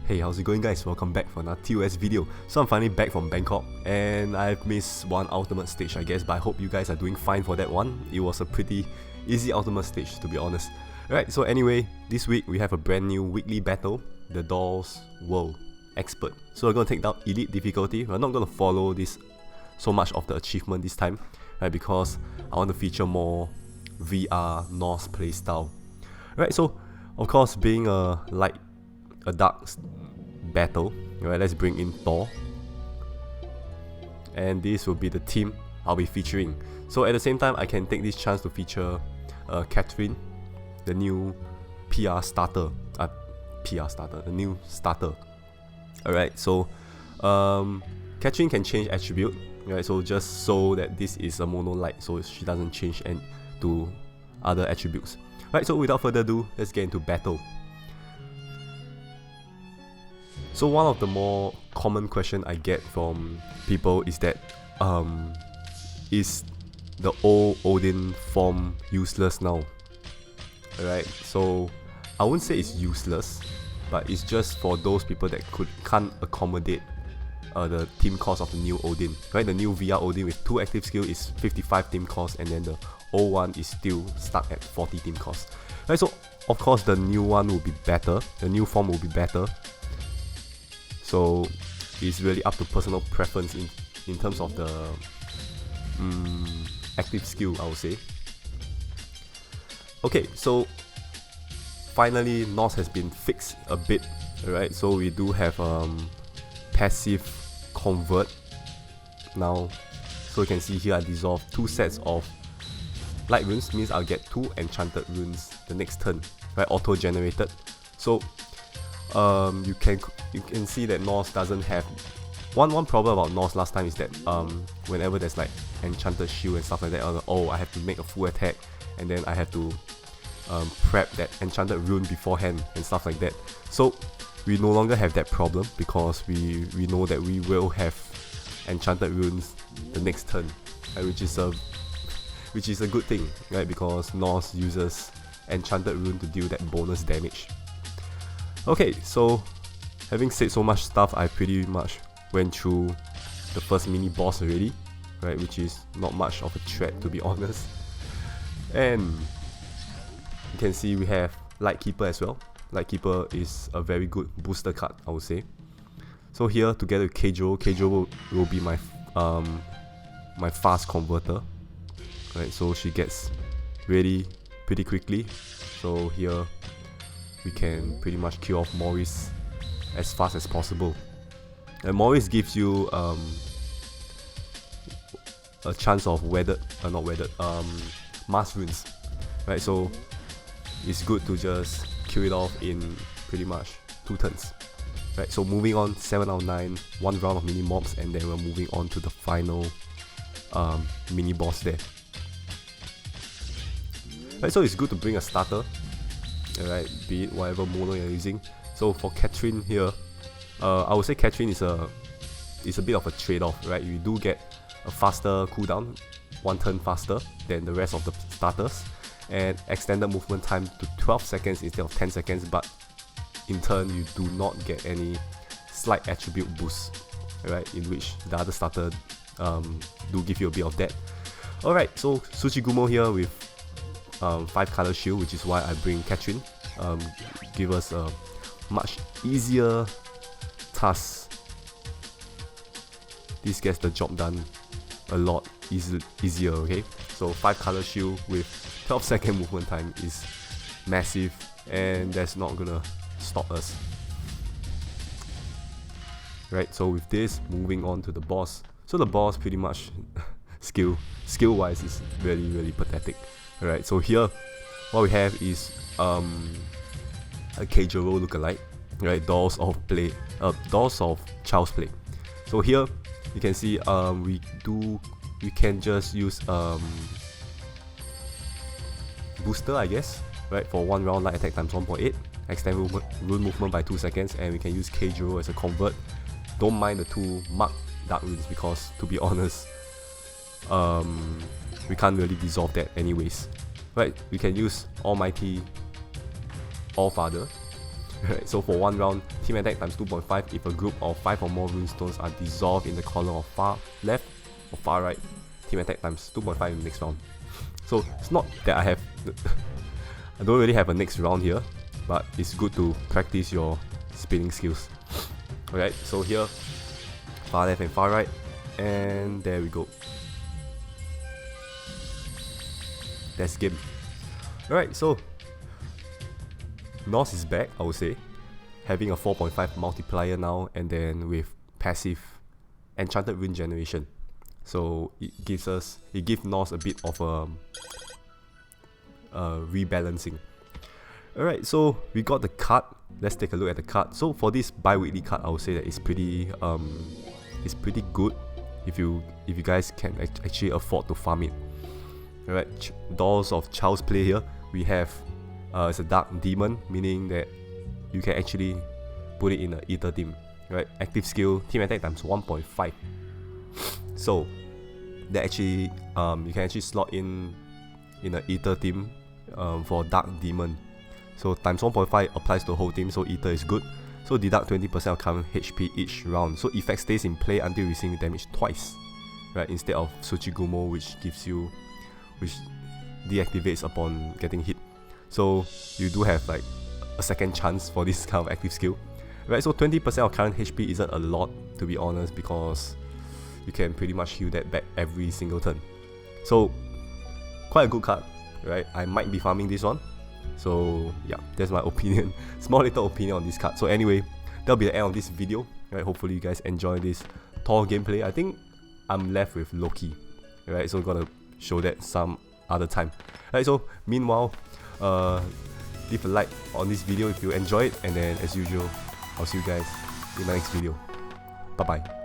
Hey, how's it going guys? Welcome back for another TOS video. So I'm finally back from Bangkok and I've missed one ultimate stage I guess, but I hope you guys are doing fine for that one. It was a pretty easy ultimate stage to be honest. Alright, so anyway, this week we have a brand new weekly battle, the Doge World Expert. So we're going to take down Elite difficulty. We're not going to follow this so much of the achievement this time, right? Because I want to feature more VR Norse playstyle. Right, so of course being a dark battle, right, let's bring in Thor. And this will be the team I'll be featuring. So at the same time I can take this chance to feature Catherine, the new the new starter. Alright, so Catherine can change attribute, right? So just so that this is a mono light, so she doesn't change to other attributes. Right, so without further ado, let's get into battle. So one of the more common question I get from people is that is the old Odin form useless now? Alright, so I wouldn't say it's useless, but it's just for those people that can't accommodate the team cost of the new Odin. Right, the new VR Odin with 2 active skill is 55 team cost, and then the old one is still stuck at 40 team cost. Right, so of course the new one will be better, the new form will be better. So it's really up to personal preference in terms of the active skill, I would say. Okay, so finally Norse has been fixed a bit, alright, so we do have passive convert now. So you can see here I dissolve 2 sets of light runes, means I'll get 2 enchanted runes the next turn, right, auto generated. So you can see that Norse doesn't have one problem about Norse last time is that whenever there's like enchanted shield and stuff like that, oh, I have to make a full attack and then I have to prep that enchanted rune beforehand and stuff like that. So we no longer have that problem because we know that we will have enchanted runes the next turn, right, which is a good thing, right, because Norse uses enchanted rune to deal that bonus damage. Okay, so having said so much stuff, I pretty much went through the first mini boss already, right, which is not much of a threat to be honest. And you can see we have Lightkeeper as well. Lightkeeper is a very good booster card, I would say. So here together with Keijo will be my my fast converter, right, so she gets ready pretty quickly. So here we can pretty much kill off Maurice as fast as possible. And Maurice gives you a chance of mass runes, right? So it's good to just kill it off in pretty much 2 turns. Right, so moving on, 7 out of 9, 1 round of mini mobs, and then we're moving on to the final mini boss there. Right, so it's good to bring a starter. Alright, be it whatever mono you're using. So for Catherine here, I would say Catherine is a bit of a trade-off, right? You do get a faster cooldown, 1 turn faster than the rest of the starters, and extended movement time to 12 seconds instead of 10 seconds, but in turn you do not get any slight attribute boost, right, in which the other starter do give you a bit of that. Alright, so Tsuchigumo here with 5 color shield, which is why I bring Catherine. Give us a much easier task. This gets the job done a lot easier, okay? So 5 color shield with 12-second movement time is massive, and that's not gonna stop us. Right, so with this, moving on to the boss. So the boss pretty much skill wise is really pathetic. Alright, so here what we have is a Keijoro lookalike, right? Doors of Child's Play. So here you can see we can just use booster, I guess, right, for 1 round light attack times 1.8, extend rune movement by 2 seconds, and we can use Keijoro as a convert. Don't mind the 2 mark dark runes because, to be honest, we can't really dissolve that anyways. right, we can use Almighty Allfather. Right, so for 1 round, team attack times 2.5 if a group of 5 or more runestones are dissolved in the column of far left or far right. Team attack times 2.5 in the next round. So it's not that I don't really have a next round here, but it's good to practice your spinning skills. Alright, so here, far left and far right, and there we go. That's game. Alright, so Norse is back, I would say, having a 4.5 multiplier now, and then with passive enchanted rune generation. So it gives Norse a bit of rebalancing. Alright, so we got the card. Let's take a look at the card. So for this bi-weekly card, I would say that it's pretty good if you guys can actually afford to farm it. Alright, Doors of Child's Play here. We have it's a dark demon, meaning that you can actually put it in an ether team. Right, active skill, team attack times 1.5. So that actually you can actually slot in an ether team for dark demon. So times 1.5 applies to the whole team, so ether is good. So deduct 20% of current HP each round. So effect stays in play until receiving damage twice, right? Instead of Tsuchigumo, which deactivates upon getting hit. So you do have like a second chance for this kind of active skill, right? So 20% of current HP isn't a lot, to be honest, because you can pretty much heal that back every single turn. So quite a good card, right? I might be farming this one. So yeah, that's my opinion. Small little opinion on this card. So anyway, that'll be the end of this video, right? Hopefully you guys enjoy this Thor gameplay. I think I'm left with Loki, right? So I'm gonna show that some other time, right? So meanwhile, leave a like on this video if you enjoy it, and then as usual, I'll see you guys in my next video. Bye bye.